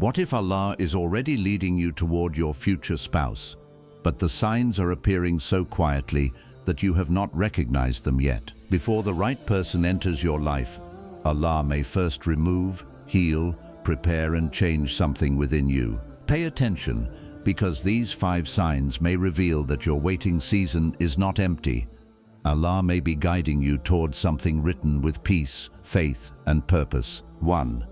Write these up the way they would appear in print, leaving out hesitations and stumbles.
What if Allah is already leading you toward your future spouse, but the signs are appearing so quietly that you have not recognized them yet? Before the right person enters your life, Allah may first remove, heal, prepare and change something within you. Pay attention, because these 5 signs may reveal that your waiting season is not empty. Allah may be guiding you towards something written with peace, faith and purpose. 1.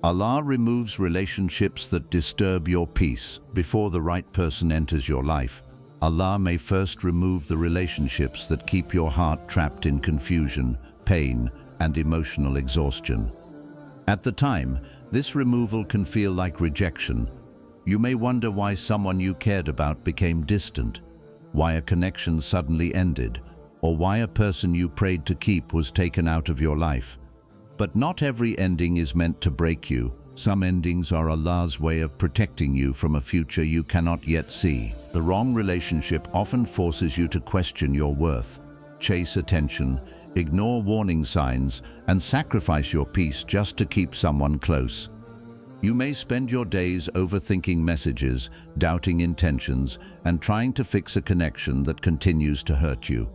Allah removes relationships that disturb your peace. Before the right person enters your life, Allah may first remove the relationships that keep your heart trapped in confusion, pain and emotional exhaustion. At the time, this removal can feel like rejection. You may wonder why someone you cared about became distant, why a connection suddenly ended, or why a person you prayed to keep was taken out of your life. But not every ending is meant to break you. Some endings are Allah's way of protecting you from a future you cannot yet see. The wrong relationship often forces you to question your worth, chase attention, ignore warning signs, and sacrifice your peace just to keep someone close. You may spend your days overthinking messages, doubting intentions, and trying to fix a connection that continues to hurt you.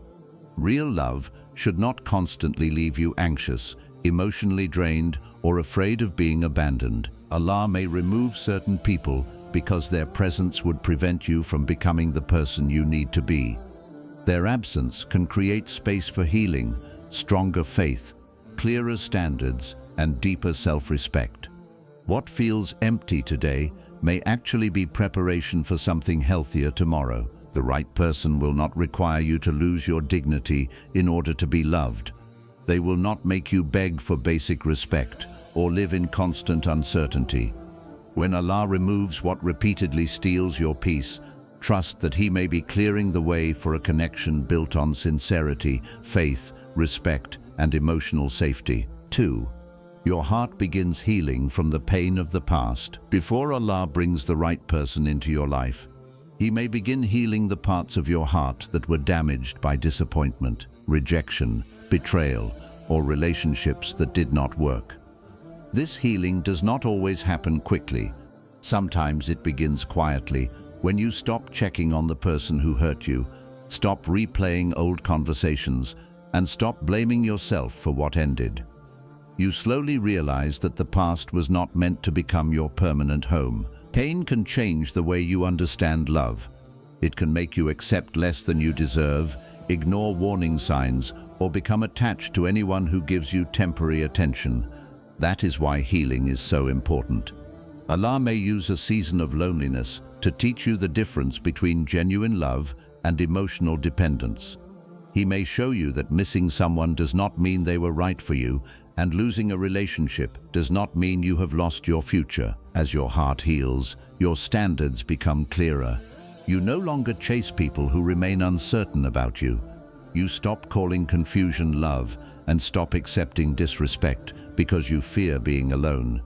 Real love should not constantly leave you anxious, emotionally drained, or afraid of being abandoned. Allah may remove certain people because their presence would prevent you from becoming the person you need to be. Their absence can create space for healing, stronger faith, clearer standards, and deeper self-respect. What feels empty today may actually be preparation for something healthier tomorrow. The right person will not require you to lose your dignity in order to be loved. They will not make you beg for basic respect or live in constant uncertainty. When Allah removes what repeatedly steals your peace, trust that He may be clearing the way for a connection built on sincerity, faith, respect, and emotional safety. 2. Your heart begins healing from the pain of the past. Before Allah brings the right person into your life, He may begin healing the parts of your heart that were damaged by disappointment, rejection, betrayal, or relationships that did not work. This healing does not always happen quickly. Sometimes it begins quietly when you stop checking on the person who hurt you, stop replaying old conversations, and stop blaming yourself for what ended. You slowly realize that the past was not meant to become your permanent home. Pain can change the way you understand love. It can make you accept less than you deserve, ignore warning signs, or become attached to anyone who gives you temporary attention. That is why healing is so important. Allah may use a season of loneliness to teach you the difference between genuine love and emotional dependence. He may show you that missing someone does not mean they were right for you, and losing a relationship does not mean you have lost your future. As your heart heals, your standards become clearer. You no longer chase people who remain uncertain about you. You stop calling confusion love and stop accepting disrespect because you fear being alone.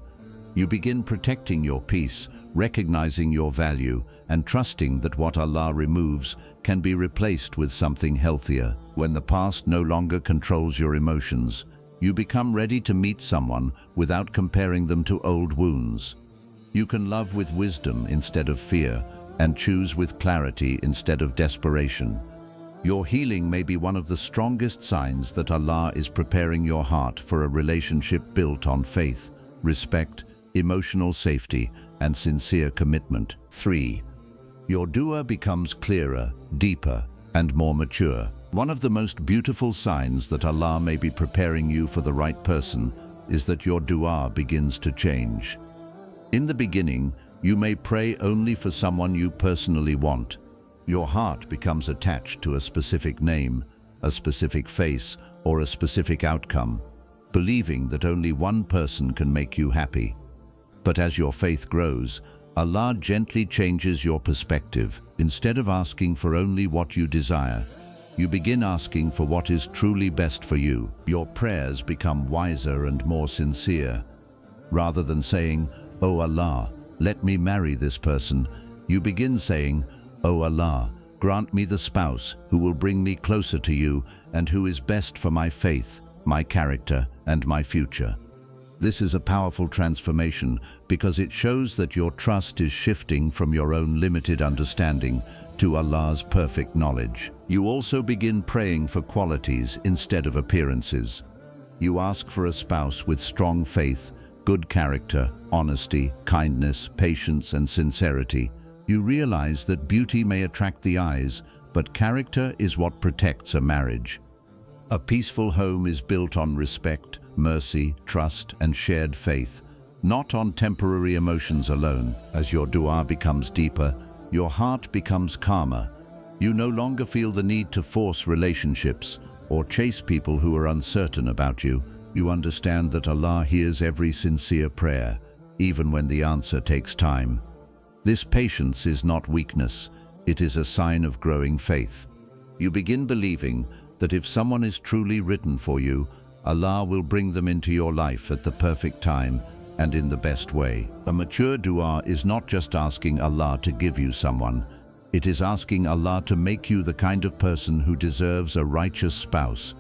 You begin protecting your peace, recognizing your value, and trusting that what Allah removes can be replaced with something healthier. When the past no longer controls your emotions, you become ready to meet someone without comparing them to old wounds. You can love with wisdom instead of fear, and choose with clarity instead of desperation. Your healing may be one of the strongest signs that Allah is preparing your heart for a relationship built on faith, respect, emotional safety, and sincere commitment. 3. Your dua becomes clearer, deeper, and more mature. One of the most beautiful signs that Allah may be preparing you for the right person is that your dua begins to change. In the beginning, you may pray only for someone you personally want. Your heart becomes attached to a specific name, a specific face, or a specific outcome, believing that only one person can make you happy. But as your faith grows, Allah gently changes your perspective. Instead of asking for only what you desire, you begin asking for what is truly best for you. Your prayers become wiser and more sincere. Rather than saying, "Oh Allah, let me marry this person," you begin saying, "Oh Allah, grant me the spouse who will bring me closer to you and who is best for my faith, my character, and my future." This is a powerful transformation because it shows that your trust is shifting from your own limited understanding to Allah's perfect knowledge. You also begin praying for qualities instead of appearances. You ask for a spouse with strong faith, good character, honesty, kindness, patience, and sincerity. You realize that beauty may attract the eyes, but character is what protects a marriage. A peaceful home is built on respect, mercy, trust, and shared faith, not on temporary emotions alone. As your dua becomes deeper, your heart becomes calmer. You no longer feel the need to force relationships or chase people who are uncertain about you. You understand that Allah hears every sincere prayer, even when the answer takes time. This patience is not weakness, it is a sign of growing faith. You begin believing that if someone is truly written for you, Allah will bring them into your life at the perfect time and in the best way. A mature dua is not just asking Allah to give you someone, it is asking Allah to make you the kind of person who deserves a righteous spouse.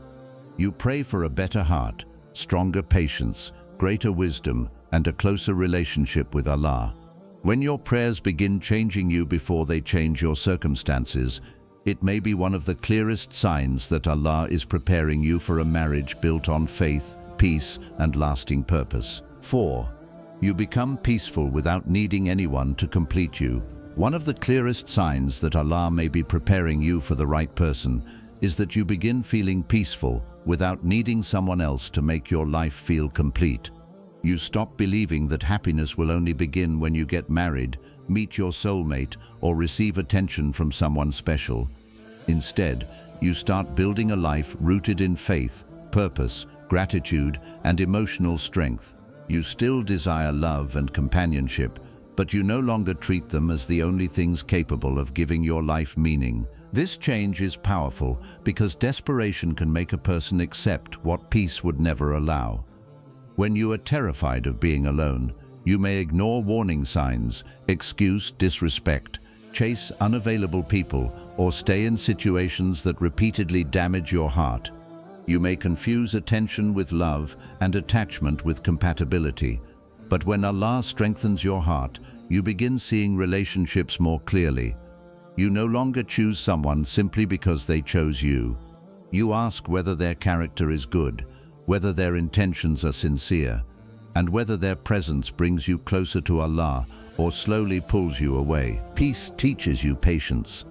You pray for a better heart, stronger patience, greater wisdom, and a closer relationship with Allah. When your prayers begin changing you before they change your circumstances, it may be one of the clearest signs that Allah is preparing you for a marriage built on faith, peace, and lasting purpose. 4. You become peaceful without needing anyone to complete you. One of the clearest signs that Allah may be preparing you for the right person is that you begin feeling peaceful without needing someone else to make your life feel complete. You stop believing that happiness will only begin when you get married, meet your soulmate, or receive attention from someone special. Instead, you start building a life rooted in faith, purpose, gratitude, and emotional strength. You still desire love and companionship, but you no longer treat them as the only things capable of giving your life meaning. This change is powerful because desperation can make a person accept what peace would never allow. When you are terrified of being alone, you may ignore warning signs, excuse disrespect, chase unavailable people, or stay in situations that repeatedly damage your heart. You may confuse attention with love and attachment with compatibility. But when Allah strengthens your heart, you begin seeing relationships more clearly. You no longer choose someone simply because they chose you. You ask whether their character is good, whether their intentions are sincere, and whether their presence brings you closer to Allah or slowly pulls you away. Peace teaches you patience.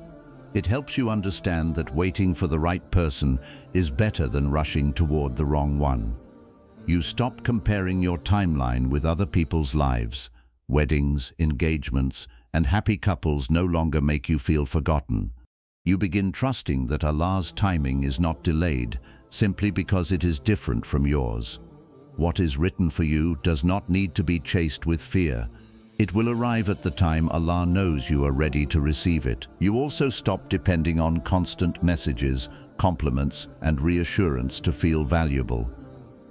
It helps you understand that waiting for the right person is better than rushing toward the wrong one. You stop comparing your timeline with other people's lives. Weddings, engagements, and happy couples no longer make you feel forgotten. You begin trusting that Allah's timing is not delayed simply because it is different from yours. What is written for you does not need to be chased with fear. It will arrive at the time Allah knows you are ready to receive it. You also stop depending on constant messages, compliments, and reassurance to feel valuable.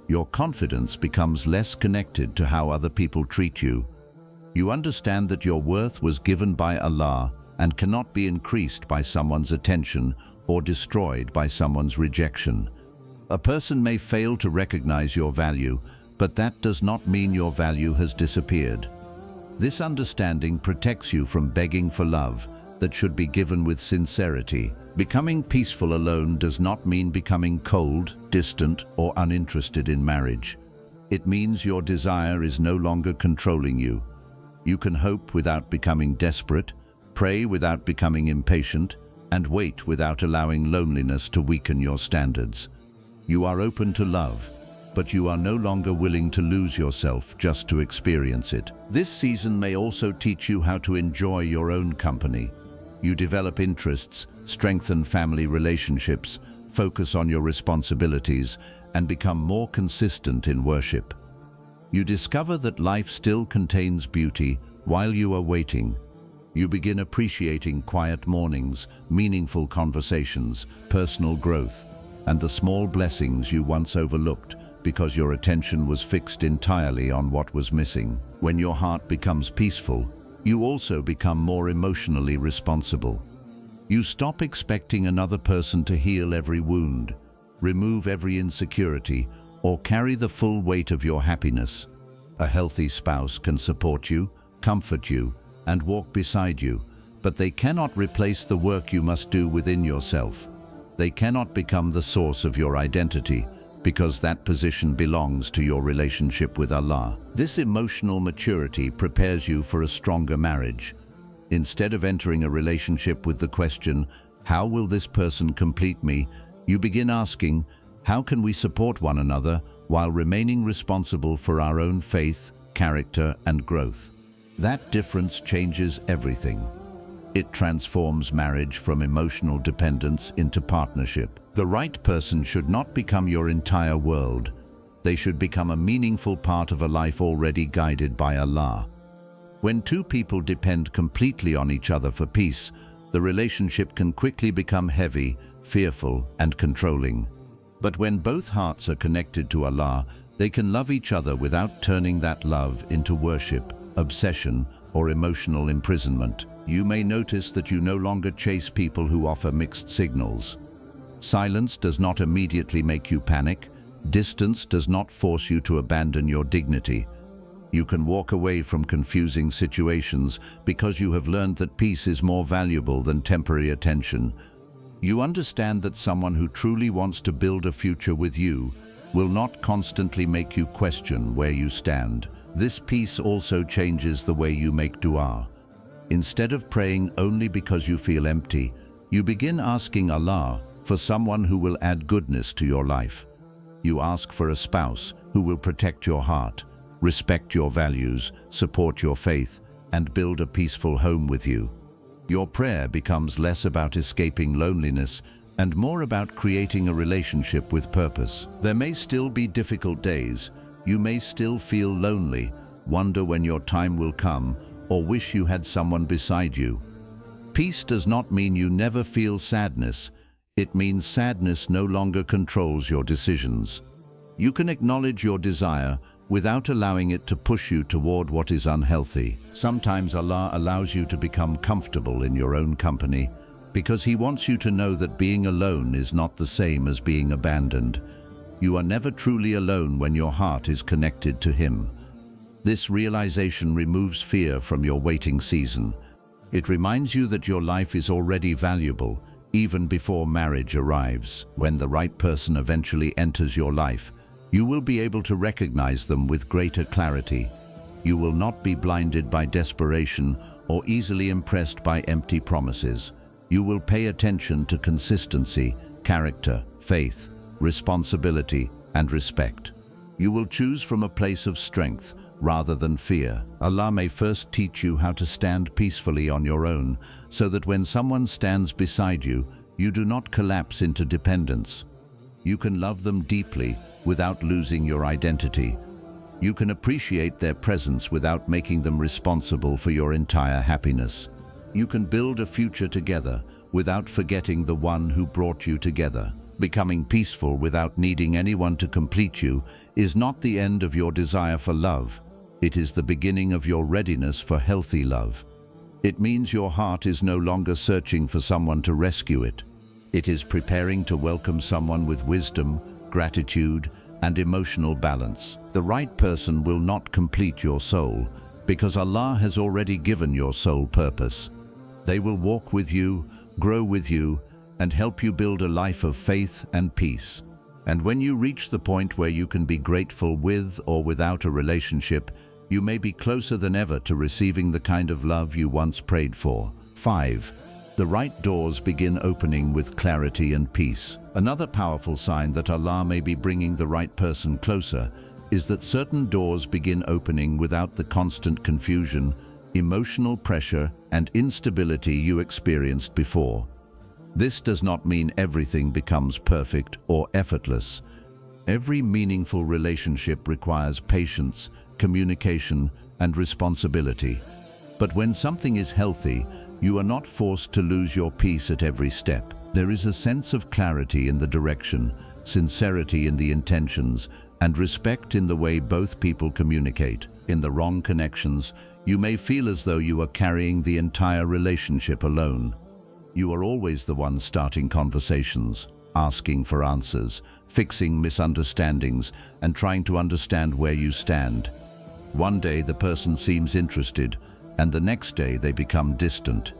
Your confidence becomes less connected to how other people treat you. You understand that your worth was given by Allah and cannot be increased by someone's attention or destroyed by someone's rejection. A person may fail to recognize your value, but that does not mean your value has disappeared. This understanding protects you from begging for love that should be given with sincerity. Becoming peaceful alone does not mean becoming cold, distant, or uninterested in marriage. It means your desire is no longer controlling you. You can hope without becoming desperate, pray without becoming impatient, and wait without allowing loneliness to weaken your standards. You are open to love, but you are no longer willing to lose yourself just to experience it. This season may also teach you how to enjoy your own company. You develop interests, strengthen family relationships, focus on your responsibilities, and become more consistent in worship. You discover that life still contains beauty while you are waiting. You begin appreciating quiet mornings, meaningful conversations, personal growth, and the small blessings you once overlooked because your attention was fixed entirely on what was missing. When your heart becomes peaceful, you also become more emotionally responsible. You stop expecting another person to heal every wound, remove every insecurity, or carry the full weight of your happiness. A healthy spouse can support you, comfort you, and walk beside you, but they cannot replace the work you must do within yourself. They cannot become the source of your identity, because that position belongs to your relationship with Allah. This emotional maturity prepares you for a stronger marriage. Instead of entering a relationship with the question, "How will this person complete me?" you begin asking, "How can we support one another while remaining responsible for our own faith, character, and growth?" That difference changes everything. It transforms marriage from emotional dependence into partnership. The right person should not become your entire world. They should become a meaningful part of a life already guided by Allah. When two people depend completely on each other for peace, the relationship can quickly become heavy, fearful, and controlling. But when both hearts are connected to Allah, they can love each other without turning that love into worship, obsession, or emotional imprisonment. You may notice that you no longer chase people who offer mixed signals. Silence does not immediately make you panic. Distance does not force you to abandon your dignity. You can walk away from confusing situations because you have learned that peace is more valuable than temporary attention. You understand that someone who truly wants to build a future with you will not constantly make you question where you stand. This peace also changes the way you make dua. Instead of praying only because you feel empty, you begin asking Allah for someone who will add goodness to your life. You ask for a spouse who will protect your heart, respect your values, support your faith, and build a peaceful home with you. Your prayer becomes less about escaping loneliness and more about creating a relationship with purpose. There may still be difficult days. You may still feel lonely, wonder when your time will come, or wish you had someone beside you. Peace does not mean you never feel sadness. It means sadness no longer controls your decisions. You can acknowledge your desire without allowing it to push you toward what is unhealthy. Sometimes Allah allows you to become comfortable in your own company because He wants you to know that being alone is not the same as being abandoned. You are never truly alone when your heart is connected to Him. This realization removes fear from your waiting season. It reminds you that your life is already valuable, even before marriage arrives. When the right person eventually enters your life, you will be able to recognize them with greater clarity. You will not be blinded by desperation or easily impressed by empty promises. You will pay attention to consistency, character, faith, responsibility, and respect. You will choose from a place of strength rather than fear. Allah may first teach you how to stand peacefully on your own, so that when someone stands beside you, you do not collapse into dependence. You can love them deeply without losing your identity. You can appreciate their presence without making them responsible for your entire happiness. You can build a future together without forgetting the one who brought you together. Becoming peaceful without needing anyone to complete you is not the end of your desire for love. It is the beginning of your readiness for healthy love. It means your heart is no longer searching for someone to rescue it. It is preparing to welcome someone with wisdom, gratitude, and emotional balance. The right person will not complete your soul because Allah has already given your soul purpose. They will walk with you, grow with you, and help you build a life of faith and peace. And when you reach the point where you can be grateful with or without a relationship, you may be closer than ever to receiving the kind of love you once prayed for. 5. The right doors begin opening with clarity and peace. Another powerful sign that Allah may be bringing the right person closer is that certain doors begin opening without the constant confusion, emotional pressure, and instability you experienced before. This does not mean everything becomes perfect or effortless. Every meaningful relationship requires patience, communication, and responsibility. But when something is healthy, you are not forced to lose your peace at every step. There is a sense of clarity in the direction, sincerity in the intentions, and respect in the way both people communicate. In the wrong connections, you may feel as though you are carrying the entire relationship alone. You are always the one starting conversations, asking for answers, fixing misunderstandings, and trying to understand where you stand. One day the person seems interested, and the next day they become distant.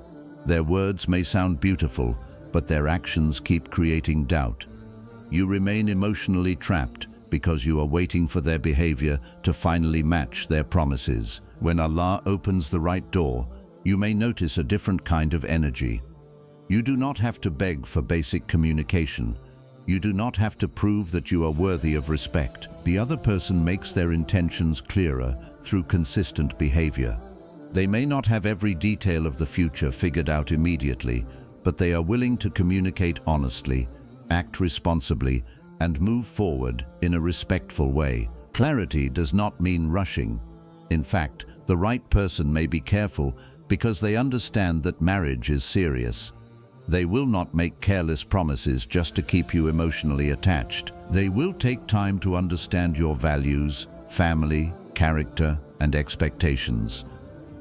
Their words may sound beautiful, but their actions keep creating doubt. You remain emotionally trapped because you are waiting for their behavior to finally match their promises. When Allah opens the right door, you may notice a different kind of energy. You do not have to beg for basic communication. You do not have to prove that you are worthy of respect. The other person makes their intentions clearer through consistent behavior. They may not have every detail of the future figured out immediately, but they are willing to communicate honestly, act responsibly, and move forward in a respectful way. Clarity does not mean rushing. In fact, the right person may be careful because they understand that marriage is serious. They will not make careless promises just to keep you emotionally attached. They will take time to understand your values, family, character, and expectations.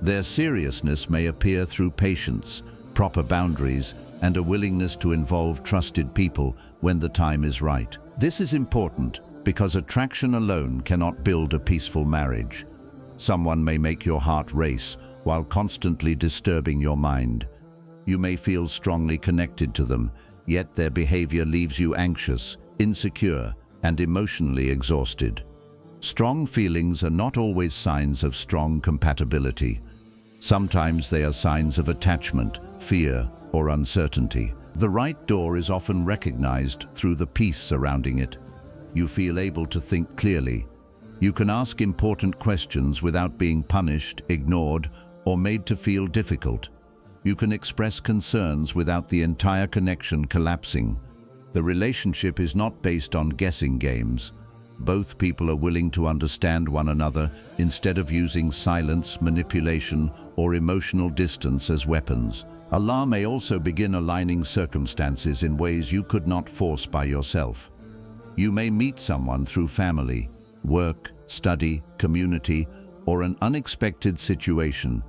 Their seriousness may appear through patience, proper boundaries, and a willingness to involve trusted people when the time is right. This is important because attraction alone cannot build a peaceful marriage. Someone may make your heart race while constantly disturbing your mind. You may feel strongly connected to them, yet their behavior leaves you anxious, insecure, and emotionally exhausted. Strong feelings are not always signs of strong compatibility. Sometimes they are signs of attachment, fear, or uncertainty. The right door is often recognized through the peace surrounding it. You feel able to think clearly. You can ask important questions without being punished, ignored, or made to feel difficult. You can express concerns without the entire connection collapsing. The relationship is not based on guessing games. Both people are willing to understand one another instead of using silence, manipulation, or emotional distance as weapons. Allah may also begin aligning circumstances in ways you could not force by yourself. You may meet someone through family, work, study, community, or an unexpected situation.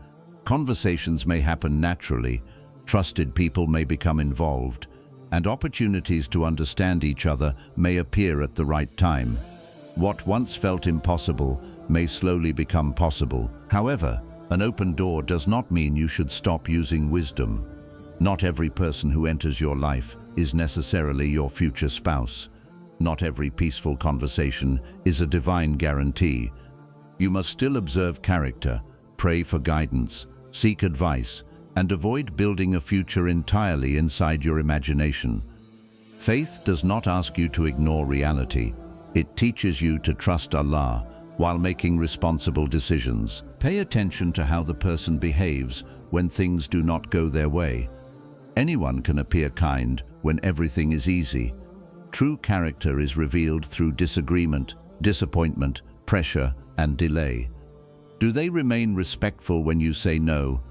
Conversations may happen naturally, trusted people may become involved, and opportunities to understand each other may appear at the right time. What once felt impossible may slowly become possible. However, an open door does not mean you should stop using wisdom. Not every person who enters your life is necessarily your future spouse. Not every peaceful conversation is a divine guarantee. You must still observe character, pray for guidance, seek advice, and avoid building a future entirely inside your imagination. Faith does not ask you to ignore reality. It teaches you to trust Allah while making responsible decisions. Pay attention to how the person behaves when things do not go their way. Anyone can appear kind when everything is easy. True character is revealed through disagreement, disappointment, pressure, and delay. Do they remain respectful when you say no?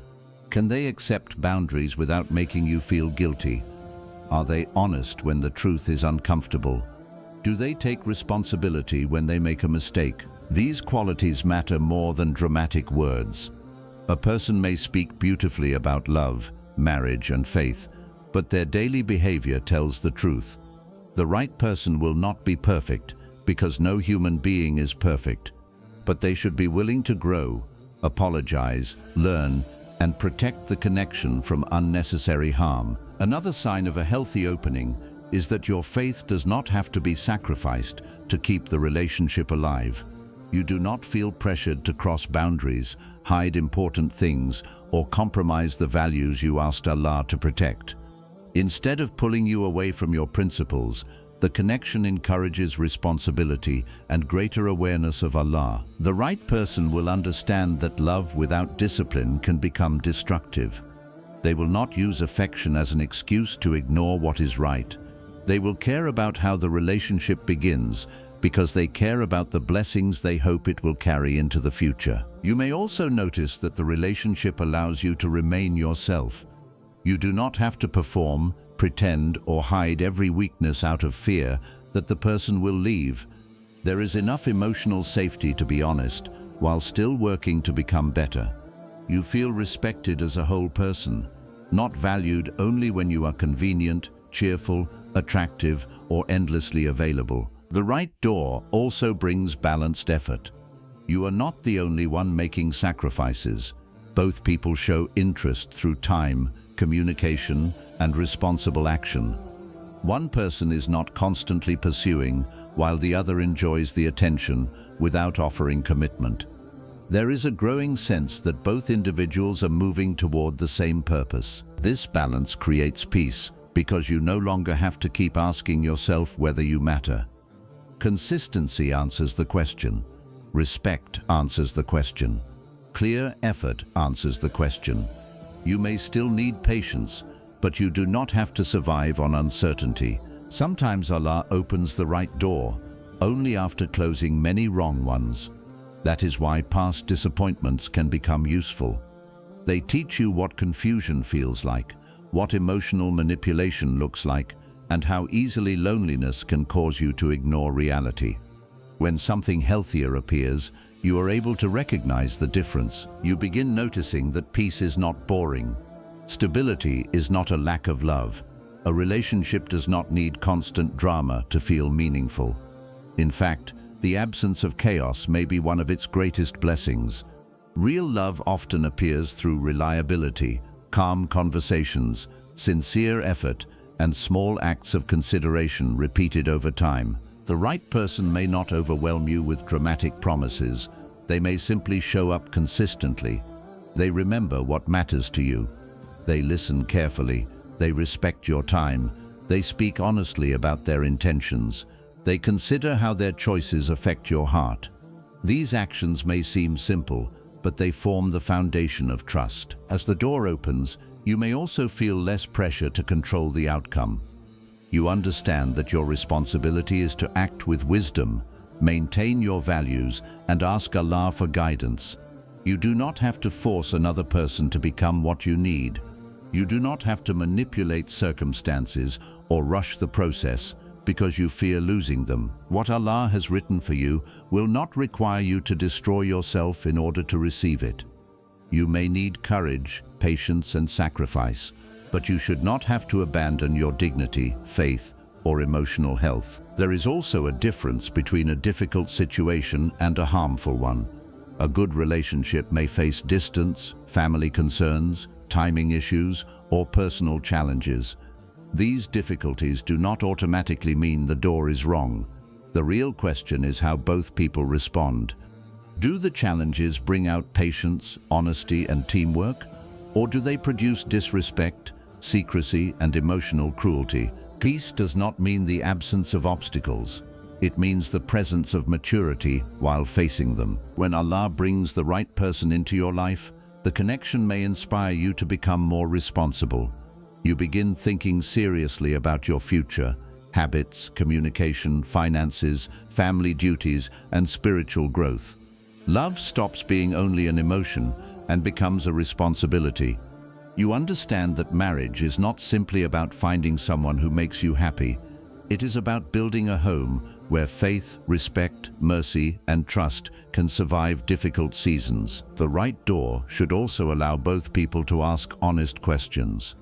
Can they accept boundaries without making you feel guilty? Are they honest when the truth is uncomfortable? Do they take responsibility when they make a mistake? These qualities matter more than dramatic words. A person may speak beautifully about love, marriage, and faith, but their daily behavior tells the truth. The right person will not be perfect because no human being is perfect. But they should be willing to grow, apologize, learn, and protect the connection from unnecessary harm. Another sign of a healthy opening is that your faith does not have to be sacrificed to keep the relationship alive. You do not feel pressured to cross boundaries, hide important things, or compromise the values you asked Allah to protect. Instead of pulling you away from your principles, the connection encourages responsibility and greater awareness of Allah. The right person will understand that love without discipline can become destructive. They will not use affection as an excuse to ignore what is right. They will care about how the relationship begins because they care about the blessings they hope it will carry into the future. You may also notice that the relationship allows you to remain yourself. You do not have to perform, pretend, or hide every weakness out of fear that the person will leave. There is enough emotional safety to be honest, while still working to become better. You feel respected as a whole person, not valued only when you are convenient, cheerful, attractive, or endlessly available. The right door also brings balanced effort. You are not the only one making sacrifices. Both people show interest through time, communication, and responsible action. One person is not constantly pursuing, while the other enjoys the attention without offering commitment. There is a growing sense that both individuals are moving toward the same purpose. This balance creates peace because you no longer have to keep asking yourself whether you matter. Consistency answers the question. Respect answers the question. Clear effort answers the question. You may still need patience, but you do not have to survive on uncertainty. Sometimes Allah opens the right door, only after closing many wrong ones. That is why past disappointments can become useful. They teach you what confusion feels like, what emotional manipulation looks like, and how easily loneliness can cause you to ignore reality. When something healthier appears, you are able to recognize the difference. You begin noticing that peace is not boring. Stability is not a lack of love. A relationship does not need constant drama to feel meaningful. In fact, the absence of chaos may be one of its greatest blessings. Real love often appears through reliability, calm conversations, sincere effort, and small acts of consideration repeated over time. The right person may not overwhelm you with dramatic promises. They may simply show up consistently. They remember what matters to you. They listen carefully. They respect your time. They speak honestly about their intentions. They consider how their choices affect your heart. These actions may seem simple, but they form the foundation of trust. As the door opens, you may also feel less pressure to control the outcome. You understand that your responsibility is to act with wisdom, maintain your values, and ask Allah for guidance. You do not have to force another person to become what you need. You do not have to manipulate circumstances or rush the process because you fear losing them. What Allah has written for you will not require you to destroy yourself in order to receive it. You may need courage, patience, and sacrifice, but you should not have to abandon your dignity, faith, or emotional health. There is also a difference between a difficult situation and a harmful one. A good relationship may face distance, family concerns, timing issues, or personal challenges. These difficulties do not automatically mean the door is wrong. The real question is how both people respond. Do the challenges bring out patience, honesty, and teamwork? Or do they produce disrespect, secrecy, and emotional cruelty? Peace does not mean the absence of obstacles. It means the presence of maturity while facing them. When Allah brings the right person into your life, the connection may inspire you to become more responsible. You begin thinking seriously about your future, habits, communication, finances, family duties, and spiritual growth. Love stops being only an emotion and becomes a responsibility. You understand that marriage is not simply about finding someone who makes you happy. It is about building a home where faith, respect, mercy, and trust can survive difficult seasons. The right door should also allow both people to ask honest questions.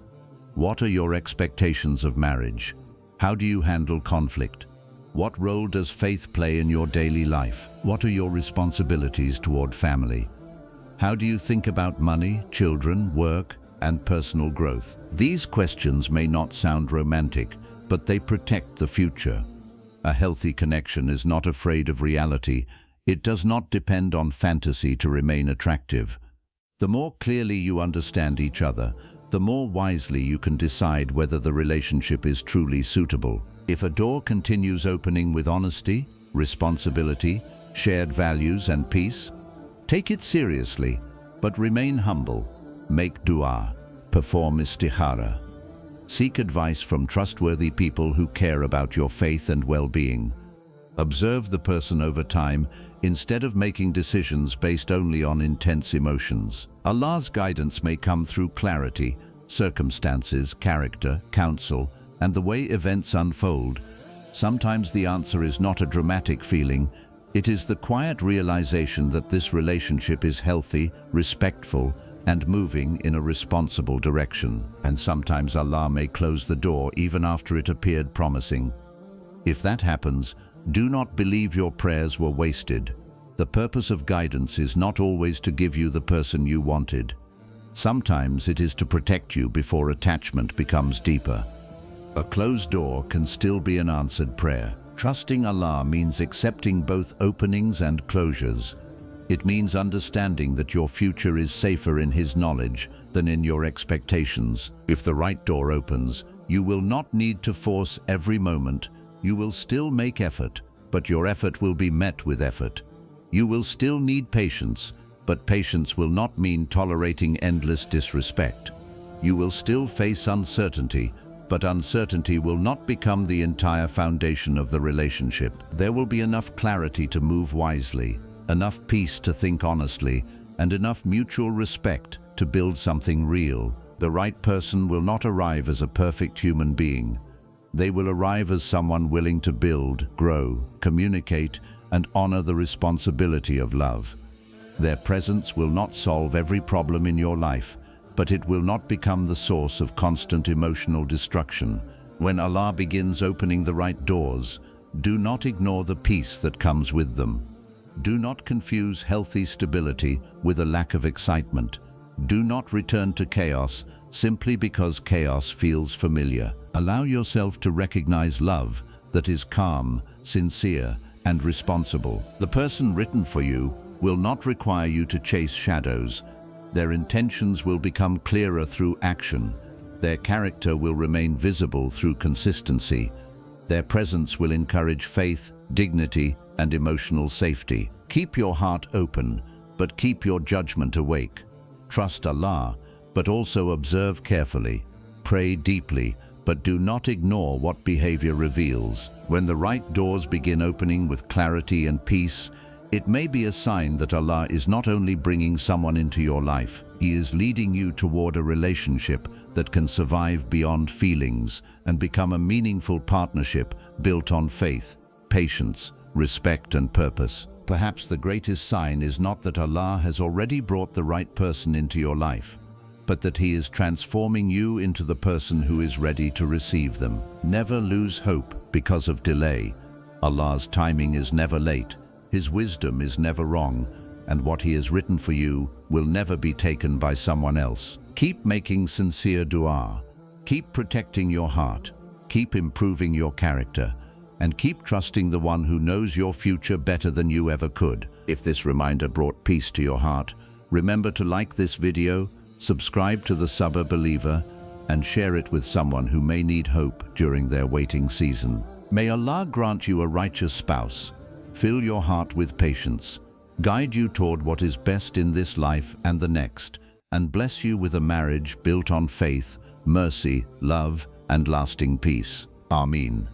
What are your expectations of marriage? How do you handle conflict? What role does faith play in your daily life? What are your responsibilities toward family? How do you think about money, children, work, and personal growth? These questions may not sound romantic, but they protect the future. A healthy connection is not afraid of reality. It does not depend on fantasy to remain attractive. The more clearly you understand each other, the more wisely you can decide whether the relationship is truly suitable. If a door continues opening with honesty, responsibility, shared values, and peace, take it seriously, but remain humble. Make dua, perform istikhara. Seek advice from trustworthy people who care about your faith and well-being. Observe the person over time instead of making decisions based only on intense emotions. Allah's guidance may come through clarity, circumstances, character, counsel, and the way events unfold. Sometimes the answer is not a dramatic feeling. It is the quiet realization that this relationship is healthy, respectful, and moving in a responsible direction. And sometimes Allah may close the door even after it appeared promising. If that happens, do not believe your prayers were wasted. The purpose of guidance is not always to give you the person you wanted. Sometimes it is to protect you before attachment becomes deeper. A closed door can still be an answered prayer. Trusting Allah means accepting both openings and closures. It means understanding that your future is safer in His knowledge than in your expectations. If the right door opens, you will not need to force every moment. You will still make effort, but your effort will be met with effort. You will still need patience, but patience will not mean tolerating endless disrespect. You will still face uncertainty, but uncertainty will not become the entire foundation of the relationship. There will be enough clarity to move wisely, enough peace to think honestly, and enough mutual respect to build something real. The right person will not arrive as a perfect human being. They will arrive as someone willing to build, grow, communicate, and honor the responsibility of love. Their presence will not solve every problem in your life, but it will not become the source of constant emotional destruction. When Allah begins opening the right doors, do not ignore the peace that comes with them. Do not confuse healthy stability with a lack of excitement. Do not return to chaos simply because chaos feels familiar. Allow yourself to recognize love that is calm, sincere, and responsible. The person written for you will not require you to chase shadows. Their intentions will become clearer through action. Their character will remain visible through consistency. Their presence will encourage faith, dignity, and emotional safety. Keep your heart open, but keep your judgment awake. Trust Allah, but also observe carefully. Pray deeply, but do not ignore what behavior reveals. When the right doors begin opening with clarity and peace, it may be a sign that Allah is not only bringing someone into your life, He is leading you toward a relationship that can survive beyond feelings and become a meaningful partnership built on faith, patience, respect, and purpose. Perhaps the greatest sign is not that Allah has already brought the right person into your life, but that He is transforming you into the person who is ready to receive them. Never lose hope because of delay. Allah's timing is never late, His wisdom is never wrong, and what He has written for you will never be taken by someone else. Keep making sincere dua. Keep protecting your heart. Keep improving your character. And keep trusting the one who knows your future better than you ever could. If this reminder brought peace to your heart, remember to like this video, subscribe to the Sabr Believer, and share it with someone who may need hope during their waiting season. May Allah grant you a righteous spouse, fill your heart with patience, guide you toward what is best in this life and the next, and bless you with a marriage built on faith, mercy, love, and lasting peace. Ameen.